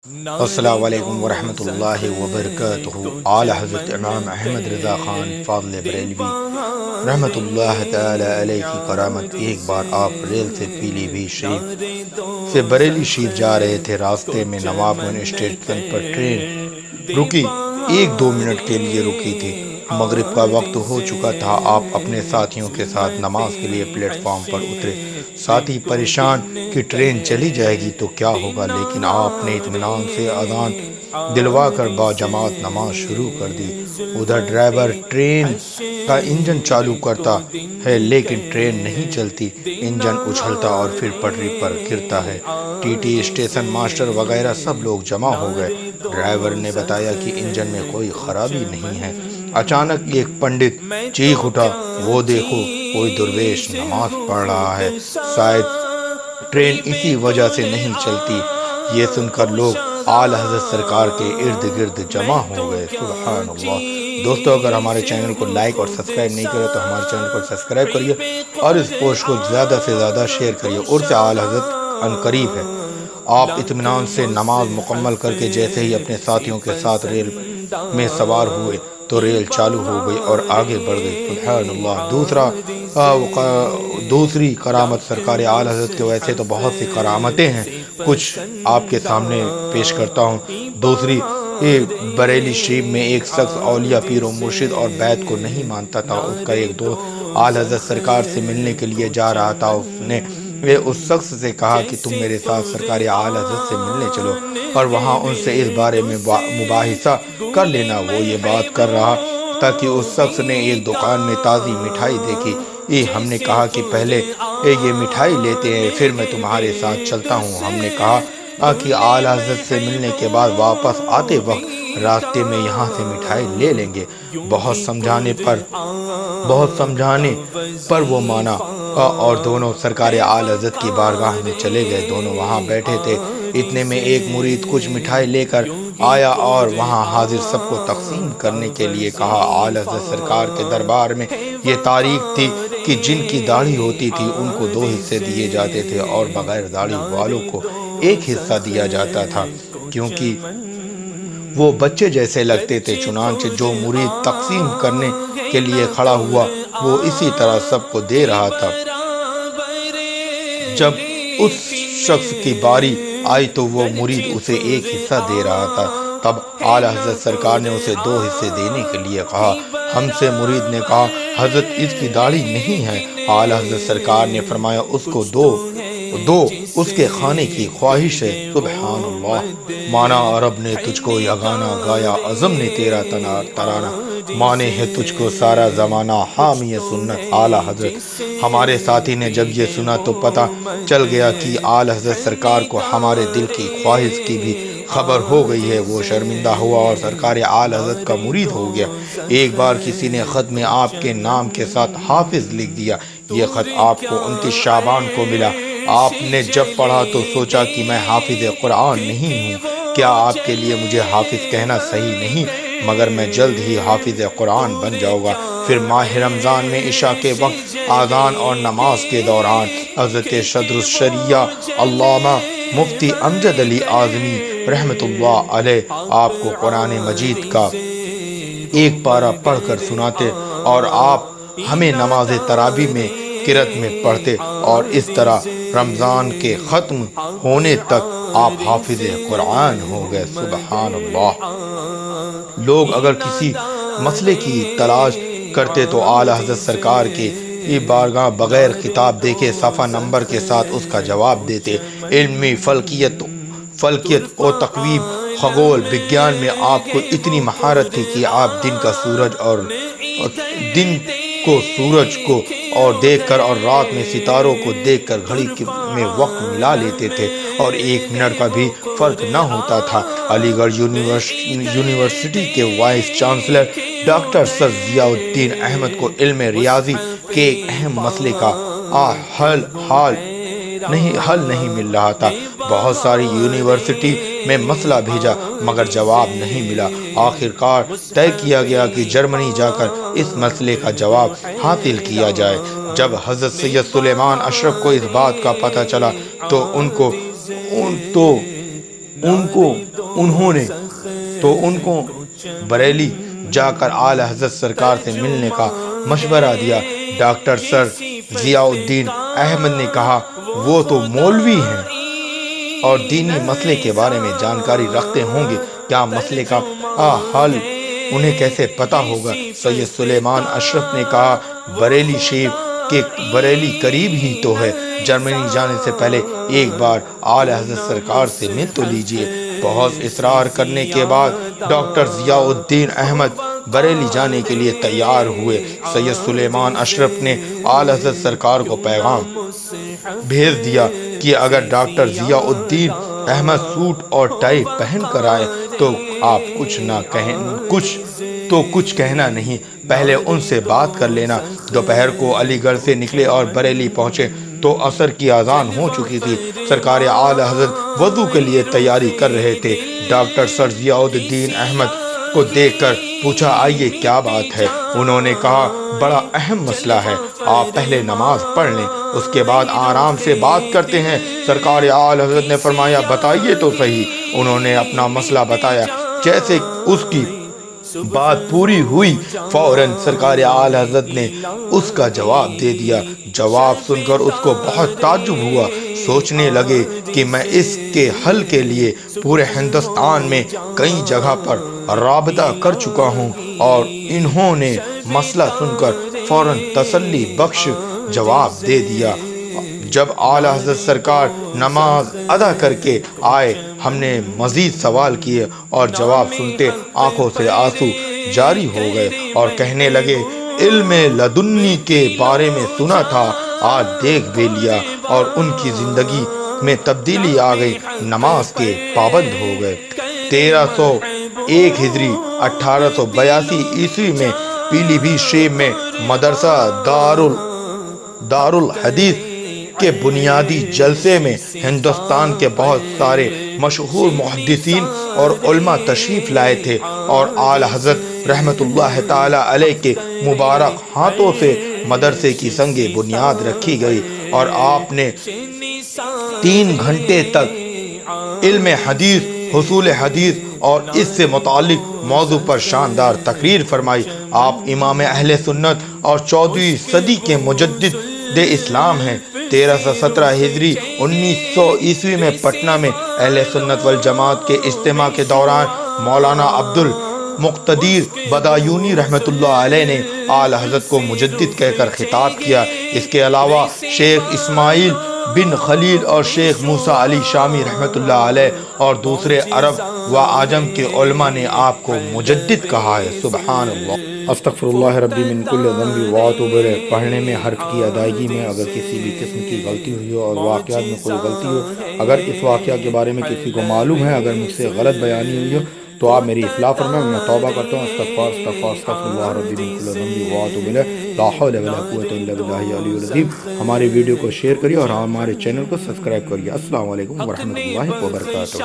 السلام علیکم ورحمۃ اللہ وبرکاتہ۔ اعلیٰ حضرت امام احمد رضا خان فاضل بریلوی رحمۃ اللہ تعالی علیہ کی کرامت، ایک بار آپ ریل سے پیلی بھی شریف سے بریلی شریف جا رہے تھے۔ راستے میں نواب گنج اسٹیشن پر ٹرین رکی، 1-2 منٹ کے لیے رکی تھی۔ مغرب کا وقت ہو چکا تھا۔ آپ اپنے ساتھیوں کے ساتھ نماز کے لیے پلیٹ فارم پر اترے۔ ساتھی پریشان کہ ٹرین چلی جائے گی تو کیا ہوگا، لیکن آپ نے اطمینان سے اذان دلوا کر باجماعت نماز شروع کر دی۔ ادھر ڈرائیور ٹرین کا انجن چالو کرتا ہے لیکن ٹرین نہیں چلتی، انجن اچھلتا اور پھر پٹری پر گرتا ہے۔ ٹی ٹی، اسٹیشن ماسٹر وغیرہ سب لوگ جمع ہو گئے۔ ڈرائیور نے بتایا کہ انجن میں کوئی خرابی نہیں ہے۔ اچانک ایک پنڈت چیخ اٹھا، وہ دیکھو کوئی درویش نماز پڑھ رہا ہے، شاید ٹرین اسی وجہ سے نہیں چلتی۔ یہ سن کر لوگ اعلیٰ حضرت سرکار کے ارد گرد جمع ہو گئے۔ سبحان اللہ۔ دوستو، اگر ہمارے چینل کو لائک اور سبسکرائب نہیں کرے تو ہمارے چینل کو سبسکرائب کریے اور اس پوسٹ کو زیادہ سے زیادہ شیئر کریے۔ عرس اعلیٰ حضرت عنقریب ہے۔ آپ اطمینان سے نماز مکمل کر کے جیسے ہی اپنے ساتھیوں کے ساتھ ریل میں سوار ہوئے تو ریل چالو ہو گئی اور آگے بڑھ گئی۔ سبحان اللہ۔ دوسری کرامت سرکار اعلیٰ حضرت کے، ویسے تو بہت سی کرامتیں ہیں، کچھ آپ کے سامنے پیش کرتا ہوں۔ دوسری، بریلی شریف میں ایک شخص اولیاء، پیر و مرشد اور بیت کو نہیں مانتا تھا۔ اس کا ایک دوست اعلیٰ حضرت سرکار سے ملنے کے لیے جا رہا تھا۔ اس نے اس شخص سے کہا کہ تم میرے ساتھ سرکار اعلیٰ حضرت سے ملنے چلو اور وہاں ان سے اس بارے میں مباحثہ کر لینا۔ وہ یہ بات کر رہا تھا کہ اس شخص نے ایک دکان میں تازی مٹھائی دیکھی۔ ہم نے کہا کہ پہلے یہ مٹھائی لیتے ہیں پھر میں تمہارے ساتھ چلتا ہوں۔ ہم نے کہا کہ اعلیٰ حضرت سے ملنے کے بعد واپس آتے وقت راستے میں یہاں سے مٹھائی لے لیں گے۔ بہت سمجھانے پر وہ مانا اور دونوں سرکار اعلیٰ حضرت کی بارگاہ میں چلے گئے۔ دونوں وہاں بیٹھے تھے، اتنے میں ایک مرید کچھ مٹھائی لے کر آیا اور وہاں حاضر سب کو تقسیم کرنے کے لیے کہا۔ اعلیٰ حضرت سرکار کے دربار میں یہ تاریخ تھی کہ جن کی داڑھی ہوتی تھی ان کو 2 حصے دیے جاتے تھے اور بغیر داڑھی والوں کو 1 حصہ دیا جاتا تھا، کیونکہ وہ بچے جیسے لگتے تھے۔ چنانچہ جو مرید تقسیم کرنے کے لیے کھڑا ہوا وہ اسی طرح سب کو دے رہا تھا۔ جب اس شخص کی باری آئی تو وہ مرید اسے 1 حصہ دے رہا تھا۔ تب اعلیٰ حضرت سرکار نے اسے 2 حصے دینے کے لیے کہا۔ ہم سے مرید نے کہا، حضرت اس کی داڑھی نہیں ہے۔ اعلیٰ حضرت سرکار نے فرمایا، اس کو دو، اس کے کھانے کی خواہش ہے۔ سبحان اللہ۔ مانا عرب نے تجھ کو یگانہ گایا، عظم نے تیرا ترانہ، مانے ہے تجھ کو سارا زمانہ، حامی سنت اعلیٰ حضرت۔ ہمارے ساتھی نے جب یہ سنا تو پتہ چل گیا کہ اعلیٰ حضرت سرکار کو ہمارے دل کی خواہش کی بھی خبر ہو گئی ہے۔ وہ شرمندہ ہوا اور سرکار اعلیٰ حضرت کا مرید ہو گیا۔ ایک بار کسی نے خط میں آپ کے نام کے ساتھ حافظ لکھ دیا۔ یہ خط آپ کو 29 شعبان کو ملا۔ آپ نے جب پڑھا تو سوچا کہ میں حافظ قرآن نہیں ہوں، کیا آپ کے لیے مجھے حافظ کہنا صحیح نہیں، مگر میں جلد ہی حافظ قرآن بن جاؤں گا۔ پھر ماہ رمضان میں عشاء کے وقت اذان اور نماز کے دوران حضرت صدر الشریعہ علامہ مفتی امجد علی اعظمی رحمۃ اللہ علیہ آپ کو قرآن مجید کا ایک پارہ پڑھ کر سناتے اور آپ ہمیں نماز تراویح میں قرأت میں پڑھتے، اور اس طرح رمضان کے ختم ہونے تک آپ حافظ قرآن ہو گئے۔ سبحان اللہ۔ لوگ اگر کسی مسئلے کی تلاش کرتے تو اعلیٰ حضرت سرکار کی بارگاہ بغیر کتاب دیکھے صفحہ نمبر کے ساتھ اس کا جواب دیتے۔ علمی فلکیت و تقویم، خگول وگیان میں آپ کو اتنی مہارت تھی کہ آپ دن کو سورج کو اور دیکھ کر اور رات میں ستاروں کو دیکھ کر گھڑی میں وقت ملا لیتے تھے اور 1 منٹ کا بھی فرق نہ ہوتا تھا۔ علی گڑھ یونیورسٹی کے وائس چانسلر ڈاکٹر سر ضیاء الدین احمد کو علم ریاضی کے ایک اہم مسئلے کا حل نہیں مل رہا تھا۔ بہت ساری یونیورسٹی میں مسئلہ بھیجا مگر جواب نہیں ملا۔ آخر کار طے کیا گیا کہ جرمنی جا کر اس مسئلے کا جواب حاصل کیا جائے۔ جب حضرت سید سلیمان اشرف کو اس بات کا پتہ چلا تو ان کو بریلی جا کر اعلیٰ حضرت سرکار سے ملنے کا مشورہ دیا۔ ڈاکٹر سر ضیاء الدین احمد نے کہا وہ تو مولوی ہیں اور دینی مسئلے کے بارے میں جانکاری رکھتے ہوں گے، کیا مسئلے کا حل انہیں کیسے پتہ ہوگا؟ سید سلیمان اشرف نے کہا بریلی شریف کہ بریلی قریب ہی تو ہے، جرمنی جانے سے پہلے ایک بار اعلیٰ حضرت سرکار سے مل تو لیجئے۔ بہت اصرار کرنے کے بعد ڈاکٹر ضیاء الدین احمد بریلی جانے کے لیے تیار ہوئے۔ سید سلیمان اشرف نے اعلیٰ حضرت سرکار کو پیغام بھیج دیا کہ اگر ڈاکٹر ضیاء الدین احمد سوٹ اور ٹائی پہن کر آئے تو آپ کچھ کہنا نہیں، پہلے ان سے بات کر لینا۔ دوپہر کو علی گڑھ سے نکلے اور بریلی پہنچے تو عصر کی اذان ہو چکی تھی۔ سرکار اعلیٰ حضرت وضو کے لیے تیاری کر رہے تھے۔ ڈاکٹر سر ضیاء الدین احمد کو دیکھ کر پوچھا آئیے کیا بات ہے؟ انہوں نے کہا بڑا اہم مسئلہ ہے، آپ پہلے نماز پڑھ لیں، اس کے بعد آرام سے بات کرتے ہیں۔ سرکار اعلیٰ حضرت نے فرمایا بتائیے تو صحیح۔ انہوں نے اپنا مسئلہ بتایا۔ جیسے اس کی بات پوری ہوئی فوراً سرکار اعلیٰ حضرت نے اس کا جواب دے دیا۔ جواب سن کر اس کو بہت تعجب ہوا، سوچنے لگے کہ میں اس کے حل کے لیے پورے ہندوستان میں کئی جگہ پر رابطہ کر چکا ہوں، اور انہوں نے مسئلہ سن کر فوراً تسلی بخش جواب دے دیا۔ جب اعلیٰ حضرت سرکار نماز ادا کر کے آئے، ہم نے مزید سوال کیے اور جواب سنتے آنکھوں سے آنسو جاری ہو گئے اور کہنے لگے علم لدنی کے بارے میں سنا تھا، آج دیکھ بھی لیا اور ان کی زندگی میں تبدیلی آ گئی، نماز کے پابند ہو گئے۔ 1301 ہجری 1882 عیسوی میں پیلی بھیت شریف میں مدرسہ دارالحدیث کے بنیادی جلسے میں ہندوستان کے بہت سارے مشہور محدثین اور علماء تشریف لائے تھے، اور اعلیٰ حضرت رحمت اللہ تعالی علیہ کے مبارک ہاتھوں سے مدرسے کی سنگ بنیاد رکھی گئی، اور آپ نے 3 گھنٹے تک علم حدیث، حصول حدیث اور اس سے متعلق موضوع پر شاندار تقریر فرمائی۔ آپ امام اہل سنت اور 14ویں صدی کے مجدد اسلام ہیں۔ 1317 ہجری 1900 عیسوی میں پٹنہ میں اہل سنت والجماعت کے اجتماع کے دوران مولانا عبد المقتدر بدایونی رحمت اللہ علیہ نے اعلیٰ حضرت کو مجدد کہہ کر خطاب کیا۔ اس کے علاوہ شیخ اسماعیل بن خلیل اور شیخ موسیٰ علی شامی رحمت اللہ علیہ اور دوسرے عرب و عجم کے علماء نے آپ کو مجدد کہا ہے۔ سبحان اللہ، استغفر اللہ ربی من کل ذنب واتوب الیہ۔ پڑھنے میں حرف کی ادائیگی میں اگر کسی بھی قسم کی غلطی ہوئی ہو اور واقعات میں کوئی غلطی ہو، اگر اس واقعہ کے بارے میں کسی کو معلوم ہے، اگر مجھ سے غلط بیانی ہوئی ہو تو آپ میری اصلاح فرمائیں، میں توبہ کرتا ہوں۔ استغفر اللہ ربی من کل ذنب واتوب الیہ، لا حول ولا قوۃ الا باللہ العلی العظیم۔ ہمارے ویڈیو کو شیئر کریے اور ہمارے چینل کو سبسکرائب کریے۔ السلام علیکم ورحمۃ اللہ وبرکاتہ۔